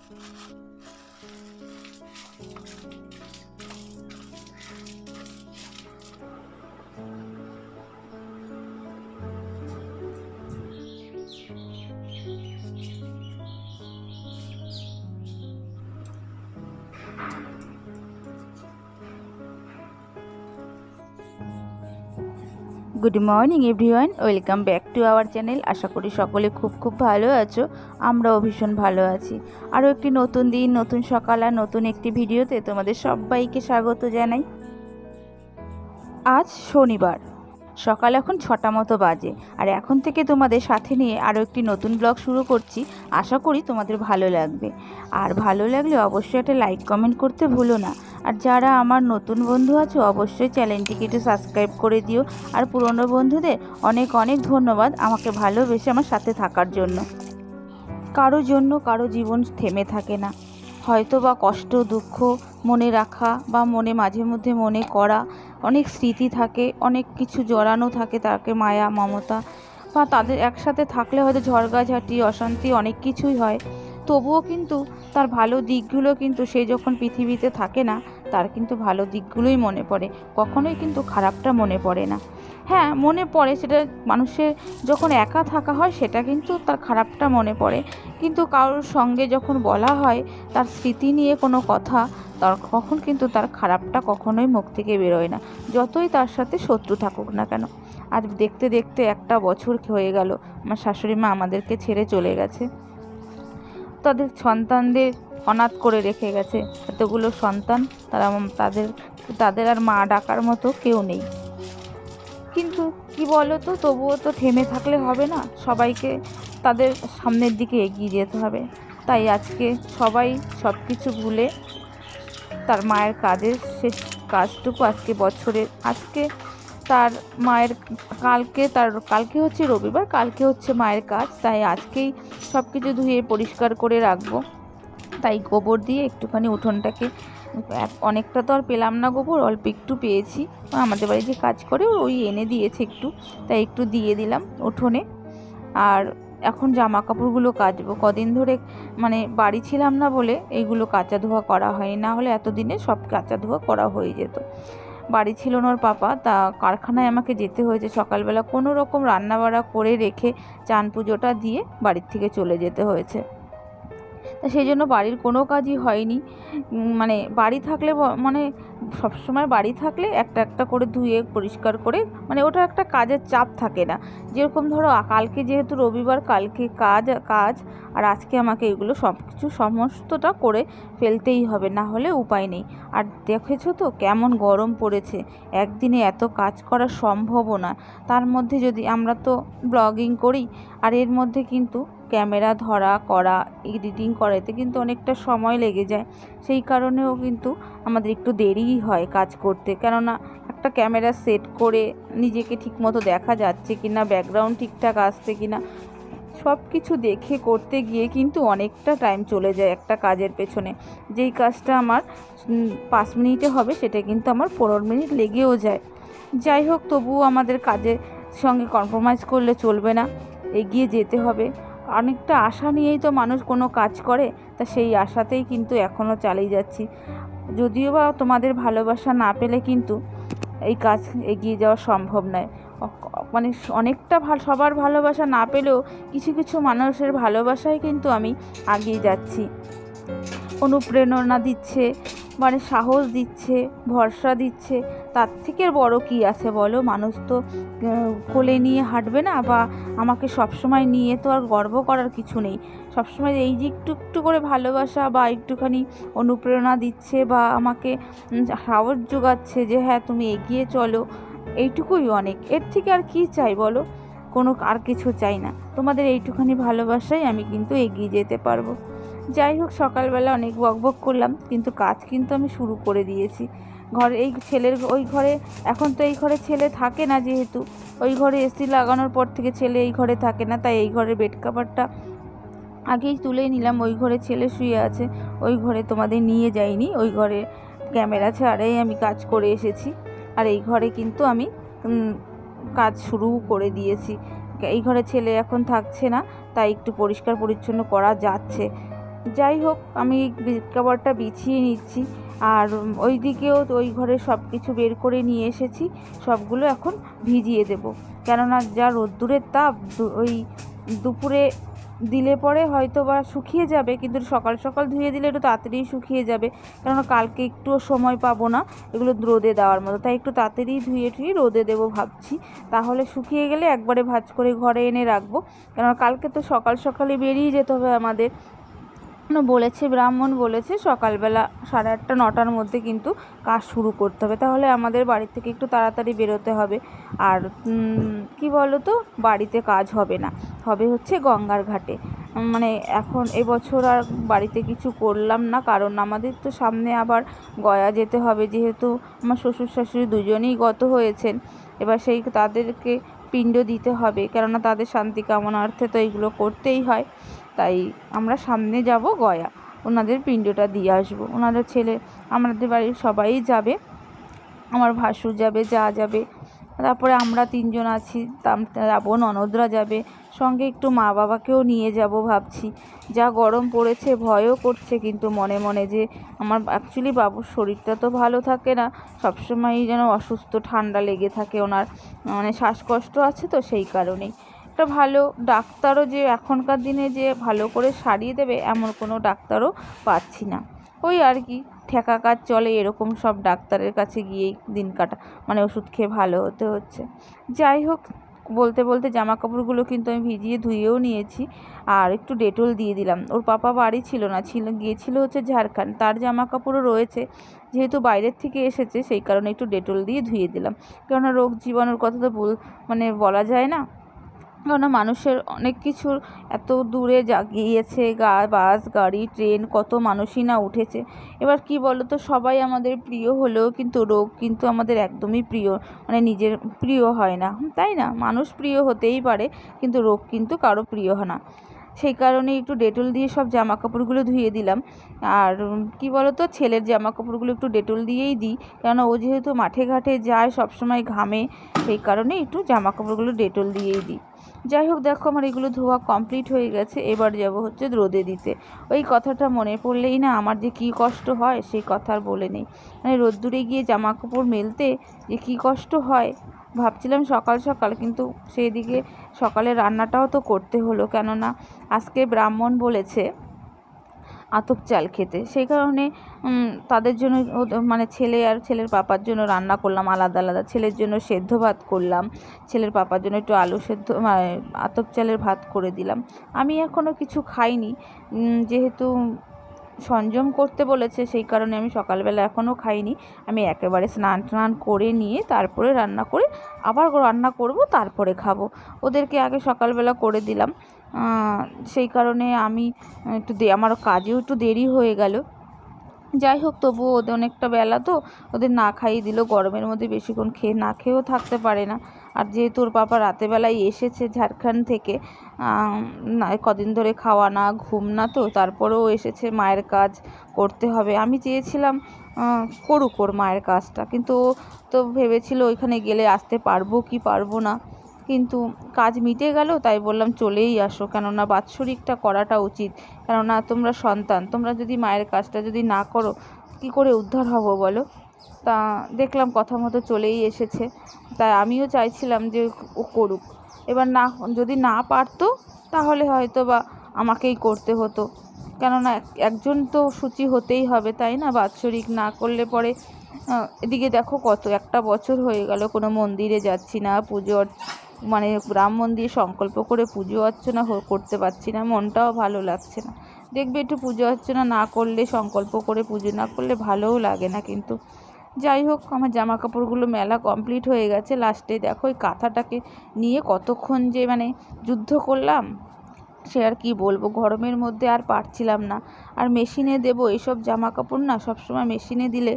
Good morning everyone, welcome back to our channel. আশা করি সকলে খুব ভালো আছো। আমরাও ভীষণ ভালো আছি। আরও একটি নতুন দিন, নতুন সকাল আর নতুন একটি ভিডিওতে তোমাদের সবাইকে স্বাগত জানাই। আজ শনিবার, সকাল এখন 6টা মতো বাজে, আর এখন থেকে তোমাদের সাথে নিয়ে আরও একটি নতুন ব্লগ শুরু করছি। আশা করি তোমাদের ভালো লাগবে, আর ভালো লাগলে অবশ্যই একটা লাইক কমেন্ট করতে ভুলো না। আর যারা আমার নতুন বন্ধু আছো অবশ্যই চ্যানেলটিকে একটু সাবস্ক্রাইব করে দিও। আর পুরনো বন্ধুদের অনেক অনেক ধন্যবাদ আমাকে ভালোবেসে আমার সাথে থাকার জন্য। কারো জন্য কারো জীবন থেমে থাকে না, হয়তো বা কষ্ট দুঃখ মনে রাখা বা মনে মাঝে মধ্যে মনে করা অনেক স্মৃতি থাকে, অনেক কিছু জড়ানো থাকে, তাকে মায়া মমতা, বা তাদের একসাথে থাকলে হয়তো ঝড়গাঝাঁটি অশান্তি অনেক কিছুই হয়। তবুও কিন্তু তার ভালো দিকগুলো কিন্তু সে যখন পৃথিবীতে থাকে না, তার কিন্তু ভালো দিকগুলোই মনে পড়ে, কখনোই কিন্তু খারাপটা মনে পড়ে না। হ্যাঁ, মনে পড়ে, সেটা মানুষের যখন একা থাকা হয় সেটা কিন্তু তার খারাপটা মনে পড়ে, কিন্তু কারোর সঙ্গে যখন বলা হয় তার স্মৃতি নিয়ে কোনো কথা, তখন কিন্তু তার খারাপটা কখনোই মুখ থেকে বেরোয় না, যতই তার সাথে শত্রু থাকুক না কেন। আজ দেখতে দেখতে 1টা বছর হয়ে গেল আমার শাশুড়ি মা আমাদেরকে ছেড়ে চলে গেছে। তাদের সন্তানদের অনাথ করে রেখে গেছে। এতগুলো সন্তান, তাদের আর মা ডাকার মতো কেউ নেই। কিন্তু কি বলো তো, তবুও তো থেমে থাকলে হবে না, সবাইকে তাদের সামনের দিকে এগিয়ে যেতে হবে। তাই আজকে সবাই সব কিছু ভুলে তার মায়ের কাজের শেষ কাজটুকু আজকে বছরের, আজকে তার মায়ের কালকে হচ্ছে রবিবার, কালকে হচ্ছে মায়ের কাজ, তাই আজকেই সব কিছু ধুয়ে পরিষ্কার করে রাখবো। তাই গোবর দিয়ে একটুখানি উঠোনটাকে, অনেকটা তো আর পেলাম না গোবর, অল্প একটু পেয়েছি, আমাদের বাড়ি যে কাজ করে ওই এনে দিয়েছে একটু, তাই একটু দিয়ে দিলাম উঠোনে। আর এখন জামা কাপড়গুলো কাচবো। কদিন ধরে মানে বাড়ি ছিলাম না বলে এইগুলো কাচা ধোয়া করা হয়নি, না হলে এতদিনে সব কাচা ধোয়া করা হয়ে যেত। বাড়ি ছিল না ওর পাপা, তা কারখানায় আমাকে যেতে হয়েছে সকালবেলা, কোনো রকম রান্নাবাড়া করে রেখে চান পুজোটা দিয়ে বাড়ির থেকে চলে যেতে হয়েছে। তা সেই জন্য বাড়ির কোনো কাজই হয়নি। মানে বাড়ি থাকলে মানে সবসময় বাড়ি থাকলে একটা একটা করে ধুয়ে পরিষ্কার করে, মানে ওটা একটা কাজের চাপ থাকে না। যেরকম ধরো কালকে যেহেতু রবিবার, কালকে কাজ আর আজকে আমাকে এগুলো সব কিছু সমস্তটা করে ফেলতেই হবে, না হলে উপায় নেই। আর দেখেছো তো কেমন গরম পড়েছে, একদিনে এত কাজ করা সম্ভবও না। তার মধ্যে যদি আমরা তো ব্লগিং করি, আর এর মধ্যে কিন্তু ক্যামেরা ধরা করা, এডিটিং করাতে কিন্তু অনেকটা সময় লেগে যায়। সেই কারণেও কিন্তু আমাদের একটু দেরিই হয় কাজ করতে, কেননা একটা ক্যামেরা সেট করে নিজেকে ঠিকমতো দেখা যাচ্ছে কি না, ব্যাকগ্রাউন্ড ঠিকঠাক আসছে কি না, সব কিছু দেখে করতে গিয়ে কিন্তু অনেকটা টাইম চলে যায় একটা কাজের পেছনে। যেই কাজটা আমার 5 মিনিটে হবে সেটা কিন্তু আমার 15 মিনিট লেগেও যায়। যাই হোক, তবুও আমাদের কাজের সঙ্গে কম্প্রোমাইজ করলে চলবে না, এগিয়ে যেতে হবে। অনেকটা আশা নিয়েই তো মানুষ কোনো কাজ করে, তা সেই আশাতেই কিন্তু এখনও চালিয়ে যাচ্ছি। যদিও বা তোমাদের ভালোবাসা না পেলে কিন্তু এই কাজ এগিয়ে যাওয়া সম্ভব নয়। মানে অনেকটা সবার ভালোবাসা না পেলেও কিছু কিছু মানুষের ভালোবাসায় কিন্তু আমি এগিয়ে যাচ্ছি। অনুপ্রেরণা দিচ্ছে, মানে সাহস দিচ্ছে, ভরসা দিচ্ছে। তার থেকে বড় কী আছে বলো? মানুষ তো কোলে নিয়ে হাঁটবে না, বা আমাকে সবসময় নিয়ে তো আর গর্ব করার কিছু নেই। সবসময় এই যে একটু একটু করে ভালোবাসা বা একটুখানি অনুপ্রেরণা দিচ্ছে বা আমাকে সাহস যোগাচ্ছে যে হ্যাঁ তুমি এগিয়ে চলো, এইটুকুই অনেক। এর থেকে আর কী চাই বলো? কোনো আর কিছু চাই না। তোমাদের এইটুখানি ভালোবাসাই আমি কিন্তু এগিয়ে যেতে পারবো। যাই হোক, সকালবেলা অনেক বকবক করলাম, কিন্তু কাজ কিন্তু আমি শুরু করে দিয়েছি। ঘরে এই ছেলের ওই ঘরে, এখন তো এই ঘরে ছেলে থাকে না, যেহেতু ওই ঘরে এসি লাগানোর পর থেকে ছেলে এই ঘরে থাকে না, তাই এই ঘরে বেড কাভারটা আগেই তুলে নিলাম। ওই ঘরে ছেলে শুয়ে আছে, ওই ঘরে তোমাদের নিয়ে যাইনি, ওই ঘরে ক্যামেরা ছাড়াই আমি কাজ করে এসেছি। আর এই ঘরে কিন্তু আমি কাজ শুরু করে দিয়েছি। এই ঘরে ছেলে এখন থাকছে না, তাই একটু পরিষ্কার পরিচ্ছন্ন করা যাচ্ছে। যাই হোক, আমি বেড কভারটা বিছিয়ে নিচ্ছি। আর ওই দিকেও ওই ঘরে সব কিছু বের করে নিয়ে এসেছি, সবগুলো এখন ভিজিয়ে দেব। কেননা যা রোদ্দুরের তাপ, ওই দুপুরে দিলে পরে হয়তো বা শুকিয়ে যাবে, কিন্তু সকাল সকাল ধুয়ে দিলে একটু তাড়াতাড়ি শুকিয়ে যাবে। কেননা কালকে একটুও সময় পাবো না এগুলো রোদে দেওয়ার মতো, তাই একটু তাড়াতাড়ি ধুয়ে রোদে দেবো ভাবছি। তাহলে শুকিয়ে গেলে একবারে ভাঁজ করে ঘরে এনে রাখবো। কেননা কালকে তো সকাল সকালে বেরিয়ে যেতে হবে আমাদের। বলেছে, ব্রাহ্মণ বলেছে সকালবেলা 8:30 9টার মধ্যে কিন্তু কাজ শুরু করতে হবে, তাহলে আমাদের বাড়ি থেকে একটু তাড়াতাড়ি বেরোতে হবে। আর কি বলো তো, বাড়িতে কাজ হবে না, হবে হচ্ছে গঙ্গার ঘাটে। মানে এখন এবছর আর বাড়িতে কিছু করলাম না, কারণ আমাদের তো সামনে আবার গয়া যেতে হবে, যেহেতু আমার শ্বশুর শাশুড়ি দুজনেই গত হয়েছেন। এবার সেই তাদেরকে পিণ্ড দিতে হবে, কেননা তাদের শান্তি কামনার্থে তো এইগুলো করতেই হয়। তাই আমরা সামনে যাব গয়া, ওনাদের পিণ্ডটা দিয়ে আসবো। ওনাদের ছেলে, আমাদের বাড়ির সবাই যাবে, আমার ভাসুর যাবে, যা যাবে, তারপরে আমরা 3জন আছি, যাবো, ননদরা যাবে সঙ্গে, একটু মা বাবাকেও নিয়ে যাব ভাবছি। যা গরম পড়েছে, ভয়ও করছে কিন্তু মনে মনে যে আমার অ্যাকচুয়ালি বাবুর শরীরটা তো ভালো থাকে না, সবসময়ই যেন অসুস্থ, ঠান্ডা লেগে থাকে ওনার, মানে শ্বাসকষ্ট আছে তো সেই কারণেই। একটা ভালো ডাক্তারও যে এখনকার দিনে যে ভালো করে সারিয়ে দেবে এমন কোনো ডাক্তারও পাচ্ছি না। ওই আর কি, ঠেকা কাজ চলে, এরকম সব ডাক্তারের কাছে গিয়েই দিন কাটা, মানে ওষুধ খেয়ে ভালো হতে হচ্ছে। যাই হোক, বলতে বলতে জামা কাপড়গুলো কিন্তু আমি ভিজিয়ে ধুয়েও নিয়েছি, আর একটু ডেটল দিয়ে দিলাম। ওর পাপা বাড়ি ছিল না, গিয়েছিল হচ্ছে ঝাড়খণ্ড, তার জামা কাপড়ও রয়েছে, যেহেতু বাইরের থেকে এসেছে সেই কারণে একটু ডেটল দিয়ে ধুয়ে দিলাম। কেননা রোগ জীবাণুর কথা তো মানে বলা যায় না, কেননা মানুষের অনেক কিছুর এত দূরে গিয়েছে, বাস গাড়ি ট্রেন, কত মানুষই না উঠেছে। এবার কি বলো তো, সবাই আমাদের প্রিয় হলেও কিন্তু রোগ কিন্তু আমাদের একদমই প্রিয়, মানে নিজের প্রিয় হয় না, তাই না? মানুষ প্রিয় হতেই পারে, কিন্তু রোগ কিন্তু কারো প্রিয় হয় না। সেই কারণে একটু ডেটল দিয়ে সব জামা কাপড়গুলো ধুয়ে দিলাম। আর কি বলো তো, ছেলের জামা কাপড়গুলো একটু ডেটল দিয়েই দিই, কেননা ও যেহেতু মাঠে ঘাটে যায় সবসময় ঘামে, সেই কারণে একটু জামা কাপড়গুলো ডেটল দিয়েই দিই। যাই হোক, দেখো আমার এগুলো ধোয়া কমপ্লিট হয়ে গেছে, এবার যাব হচ্ছে রোদে দিতে। ওই কথাটা মনে পড়লেই না আমার যে কী কষ্ট হয় সেই কথা আর বলে নেই। মানে রোদ্দুরে গিয়ে জামা কাপড় মেলতে যে কী কষ্ট হয়, ভাবছিলাম সকাল সকাল, কিন্তু সেই দিকে সকালে রান্নাটাও তো করতে হলো, কেননা আজকে ব্রাহ্মণ বলেছে আতপ চাল খেতে, সেই কারণে তাদের জন্য মানে ছেলে আর ছেলের পাপার জন্য রান্না করলাম আলাদা আলাদা। ছেলের জন্য সেদ্ধ ভাত করলাম, ছেলের পাপার জন্য একটু আলু সেদ্ধ মানে আতপ চালের ভাত করে দিলাম। আমি এখনও কিছু খাইনি, যেহেতু সংযম করতে বলেছে সেই কারণে আমি সকালবেলা এখনও খাইনি। আমি একেবারে স্নান টান করে নিয়ে তারপরে রান্না করে আবার রান্না করব, তারপরে খাবো। ওদেরকে আগে সকালবেলা করে দিলাম, সেই কারণে আমি একটু আমার কাজেও একটু দেরি হয়ে গেল। যাই হোক, তবুও ওদের অনেকটা বেলা তো, ওদের না খাইয়ে দিল, গরমের মধ্যে বেশিক্ষণ না খেয়েও থাকতে পারে না। আর যেহেতু ওর পাপা রাতেবেলায় এসেছে ঝাড়খণ্ড থেকে, কদিন ধরে খাওয়া না ঘুম না, তো তারপরেও এসেছে, মায়ের কাজ করতে হবে। আমি চেয়েছিলাম করুক ওর মায়ের কাজটা, কিন্তু ও তো ভেবেছিল ওইখানে গেলে আসতে পারবো কি পারবো না, কিন্তু কাজ মিটে গেল, তাই বললাম চলেই আসো, কেননা বাৎসরিকটা করাটা উচিত। কেননা তোমরা সন্তান, তোমরা যদি মায়ের কাজটা যদি না করো কী করে উদ্ধার হব বলো? তা দেখলাম কথা মতো চলেই এসেছে, তাই আমিও চাইছিলাম যে ও করুক। এবার না, যদি না পারতো তাহলে হয়তো বা আমাকেই করতে হতো, কেননা একজন তো শুচি হতেই হবে, তাই না? বাৎসরিক না করলে পরে এদিকে দেখো কত একটা বছর হয়ে গেল কোনো মন্দিরে যাচ্ছি না, পুজো মানে রাম মন্দিরে সংকল্প করে পুজো অর্চনা করতে পারছি না, মনটাও ভালো লাগছে না। দেখবে একটু পুজো অর্চনা না করলে, সংকল্প করে পুজো না করলে ভালোও লাগে না কিন্তু। যাই হোক, আমার জামা কাপড়গুলো মেলা কমপ্লিট হয়ে গেছে। লাস্টে দেখো ওই কাঁথাটাকে নিয়ে কতক্ষণ যে মানে যুদ্ধ করলাম, সে আর কি বলবো, গরমের মধ্যে আর পারছিলাম না। আর মেশিনে দেবো এইসব জামা কাপড় না, সবসময় মেশিনে দিলে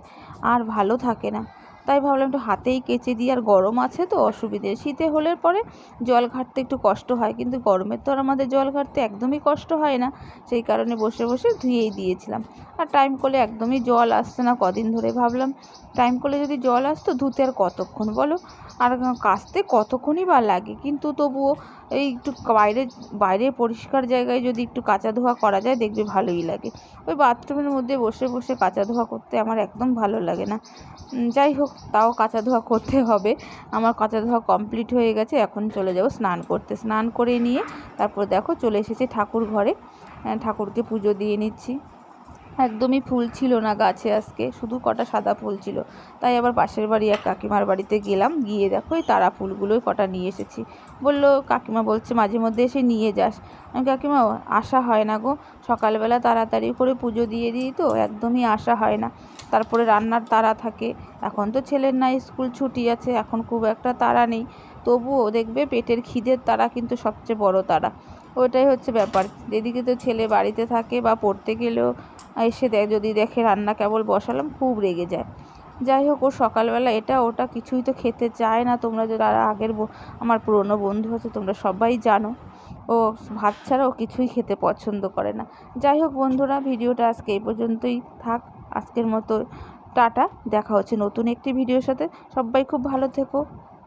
আর ভালো থাকে না, তাই ভাবলাম একটু হাতেই কেচে দিই। আর গরম আছে তো অসুবিধে, শীতে হলে পরে জল ঘাঁটতে একটু কষ্ট হয়, কিন্তু গরমের তো আর আমাদের জল ঘাঁটতে একদমই কষ্ট হয় না, সেই কারণে বসে বসে ধুয়েই দিয়েছিলাম। আর টাইম কলে একদমই জল আসছে না কদিন ধরে, ভাবলাম টাইম কলে যদি জল আসতো ধুতে আর কতক্ষণ বলো, আর কাচতে কতক্ষণই বা লাগে, কিন্তু তবুও এই একটু বাইরে বাইরে পরিষ্কার জায়গায় যদি একটু কাচা ধোয়া করা যায় দেখবে ভালোই লাগে। ওই বাথরুমের মধ্যে বসে বসে কাচা ধোয়া করতে আমার একদম ভালো লাগে না। যাই হোক, তাও কাচা ধোয়া করতে হবে। আমার কাচা ধোয়া কমপ্লিট হয়ে গেছে, এখন চলে যাব স্নান করতে। স্নান করে নিয়ে তারপর দেখো চলে এসেছি ঠাকুর ঘরে, ঠাকুরকে পুজো দিয়ে নিচ্ছি। একদমই ফুল ছিল না গাছে আজকে, শুধু কটা সাদা ফুল ছিল। তাই আবার পাশের বাড়ি এক কাকিমার বাড়িতে গেলাম, গিয়ে দেখো এই তারা ফুলগুলোই কটা নিয়ে এসেছি। বললো, কাকিমা বলছে মাঝে মধ্যে এসে নিয়ে যাস। আমি, কাকিমা আসা হয় না গো, সকালবেলা তাড়াতাড়ি করে পুজো দিয়ে দিই তো একদমই আসা হয় না, তারপরে রান্নার তাড়া থাকে। এখন তো ছেলের না স্কুল ছুটি আছে, এখন খুব একটা তাড়া নেই, তবুও দেখবে পেটের খিদের তাড়া কিন্তু সবচেয়ে বড় তাড়া। ওইটাই হচ্ছে ব্যাপার। এদিকে তো ছেলে বাড়িতে থাকে বা পড়তে গেলেও এসে যদি দেখে রান্না কেবল বসালাম খুব রেগে যায়। যাই হোক, ও সকালবেলা এটা ওটা কিছুই তো খেতে চায় না। তোমরা যারা আগের আমার পুরনো বন্ধু আছে তোমরা সবাই জানো, ও ভাত ছাড়া ও কিছুই খেতে পছন্দ করে না। যাই হোক বন্ধুরা, ভিডিওটা আজকে এই পর্যন্তই থাক। আজকের মতো টাটা, দেখা হচ্ছে নতুন একটি ভিডিওর সাথে। সবাই খুব ভালো থেকো।